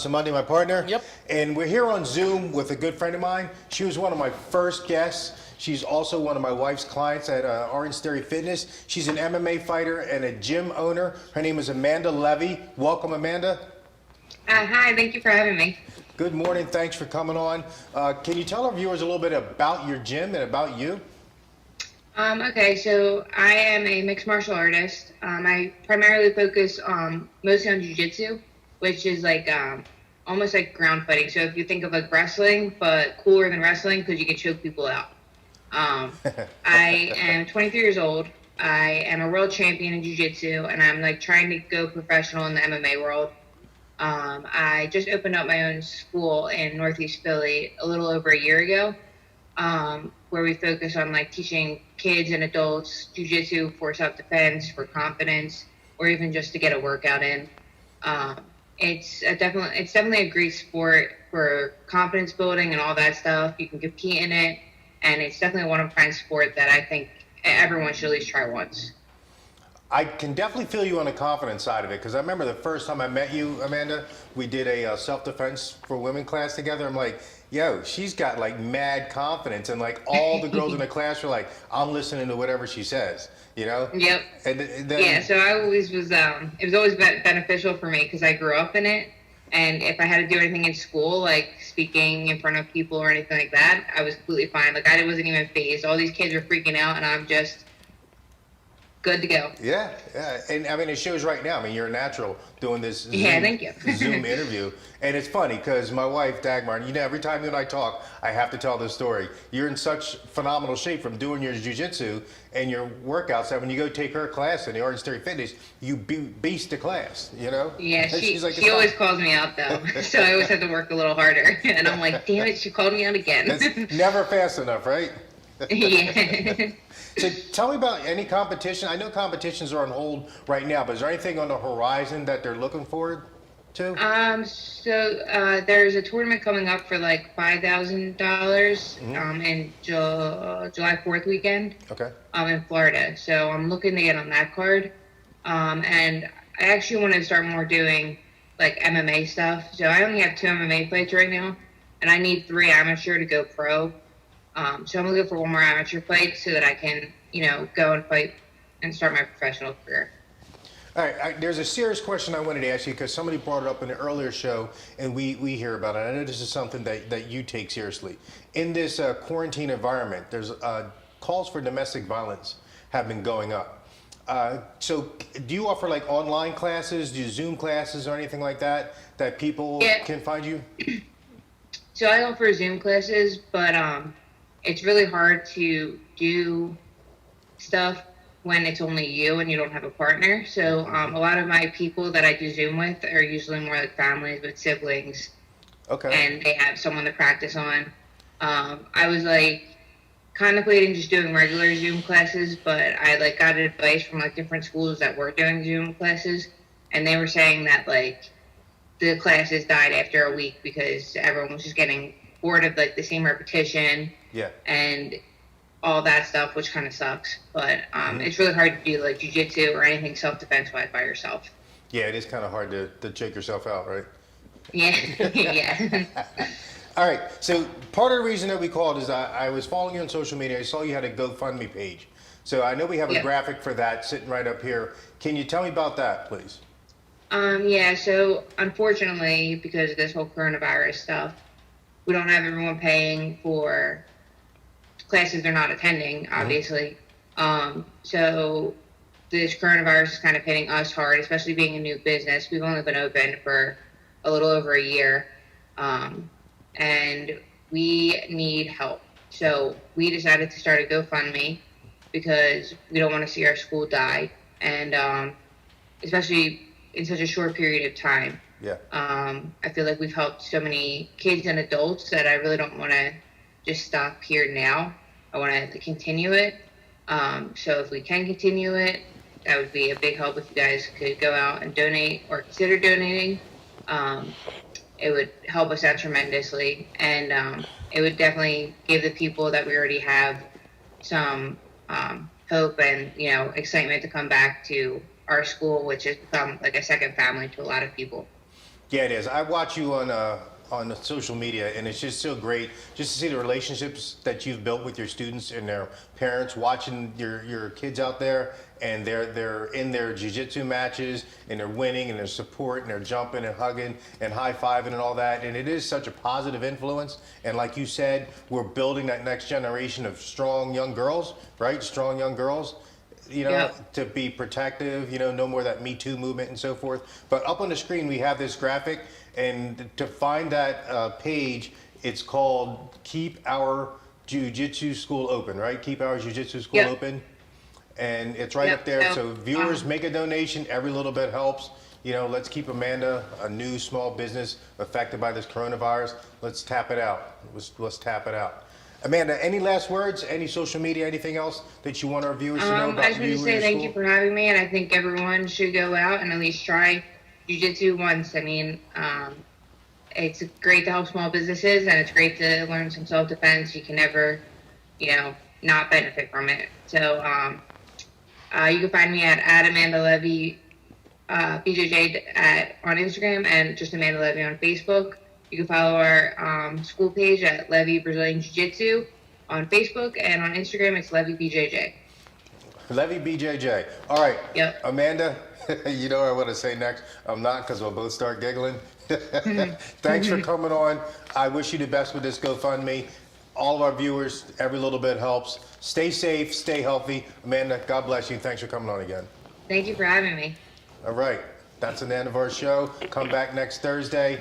Monday, my partner. Yep. And we're here on Zoom with a good friend of mine. She was one of my first guests. She's also one of my wife's clients at Orange Theory Fitness. She's an MMA fighter and a gym owner. Her name is Amanda Leve. Welcome, Amanda. Hi, thank you for having me. Good morning. Thanks for coming on. Can you tell our viewers a little bit about your gym and about you? Okay, so I am a mixed martial artist. I primarily focus mostly on Jiu Jitsu, which is like almost like ground fighting. So if you think of like wrestling, but cooler than wrestling because you can choke people out. I am 23 years old. I am a world champion in Jiu Jitsu, and I'm like trying to go professional in the MMA world. I just opened up my own school in Northeast Philly a little over a year ago, where we focus on like teaching kids and adults jujitsu for self-defense, for confidence, or even just to get a workout in. It's definitely a great sport for confidence building and all that stuff. You can compete in it, and it's definitely a one-of-a-kind sport that I think everyone should at least try once. I can definitely feel you on the confidence side of it because I remember the first time I met you, Amanda, we did a self-defense for women class together. I'm like, yo, she's got like mad confidence, and like all the girls in the class were like, I'm listening to whatever she says, you know? Yep. And then, Yeah, so I always was, it was always beneficial for me because I grew up in it. And if I had to do anything in school, like speaking in front of people or anything like that, I was completely fine. Like, I wasn't even fazed. All these kids were freaking out, and I'm just good to go. yeah, and I mean, it shows right now. I mean, you're a natural doing this Yeah, thank you. Zoom interview. And it's funny because my wife, Dagmar, you know, every time you and I talk, I have to tell this story. You're in such phenomenal shape from doing your jiu-jitsu and your workouts that when you go take her class in the Orange Theory Fitness, you beast the class, you know? Yeah, And she's like, she always calls me out, though. So I always have to work a little harder. And I'm like, damn it, she called me out again. It's never fast enough, right? Yeah. So tell me about any competition. I know competitions are on hold right now, but is there anything on the horizon that they're looking forward to? There's a tournament coming up for like $5,000 in July 4th weekend Okay. in Florida. So I'm looking to get on that card. And I actually want to start more doing like MMA stuff. So I only have 2 MMA fights right now, and I need 3 amateur to go pro. So I'm looking for 1 more amateur fight so that I can, go and fight and start my professional career. All right, there's a serious question I wanted to ask you because somebody brought it up in an earlier show, and we hear about it. I know this is something that you take seriously. In this quarantine environment, there's calls for domestic violence have been going up. So do you offer like online classes, do you Zoom classes or anything like that people can find you? So I offer Zoom classes, but it's really hard to do stuff when it's only you and you don't have a partner. So a lot of my people that I do Zoom with are usually more like families with siblings. Okay. And they have someone to practice on. I was like contemplating just doing regular Zoom classes, but I like got advice from like different schools that were doing Zoom classes, and they were saying that like the classes died after a week because everyone was just getting bored of like the same repetition. Yeah. And all that stuff, which kind of sucks. But it's really hard to do like jiu-jitsu or anything self-defense wise by yourself. Yeah, it is kind of hard to check yourself out, right? Yeah, yeah. All right, so part of the reason that we called is I was following you on social media. I saw you had a GoFundMe page. So I know we have a graphic for that sitting right up here. Can you tell me about that, please? Yeah, so unfortunately, because of this whole coronavirus stuff, we don't have everyone paying for classes they're not attending, obviously. So this coronavirus is kind of hitting us hard, especially being a new business. We've only been open for a little over a year, and we need help. So we decided to start a GoFundMe because we don't want to see our school die, and especially in such a short period of time. Yeah. I feel like we've helped so many kids and adults that I really don't want to just stop here now. I want to continue it. So if we can continue it, that would be a big help if you guys could go out and donate or consider donating. It would help us out tremendously, and it would definitely give the people that we already have some hope and excitement to come back to our school, which has become like a second family to a lot of people. Yeah, it is. I watch you on the social media, and it's just so great just to see the relationships that you've built with your students and their parents, watching your kids out there, and they're in their jiu-jitsu matches, and they're winning, and they're support, and they're jumping and hugging and high-fiving and all that. And it is such a positive influence. And like you said, we're building that next generation of strong young girls, right? Strong young girls, you know, Yeah. to be protective, you know, no more that Me Too movement and so forth. But up on the screen, we have this graphic, and to find that page, it's called Keep Our Jiu-Jitsu School Open, right? Keep Our Jiu-Jitsu School Yeah. Open. And it's right Yeah. up there. So, So viewers, make a donation. Every little bit helps. You know, let's keep Amanda, a new small business affected by this coronavirus. Let's tap it out. Let's tap it out. Amanda, any last words? Any social media? Anything else that you want our viewers to know about I just want you to and say your thank school? you for having me, and I think everyone should go out and at least try jujitsu once. I mean, it's great to help small businesses, and it's great to learn some self-defense. You can never, not benefit from it. So you can find me at Amanda Levy, BJJ on Instagram, and just Amanda Levy on Facebook. You can follow our school page at Levy Brazilian Jiu-Jitsu on Facebook, and on Instagram it's Levy BJJ. Levy BJJ. All right. Yep. Amanda, you know what I want to say next? I'm not, because we'll both start giggling. Thanks for coming on. I wish you the best with this GoFundMe. All of our viewers, every little bit helps. Stay safe, stay healthy. Amanda, God bless you. Thanks for coming on again. Thank you for having me. All right. That's the end of our show. Come back next Thursday.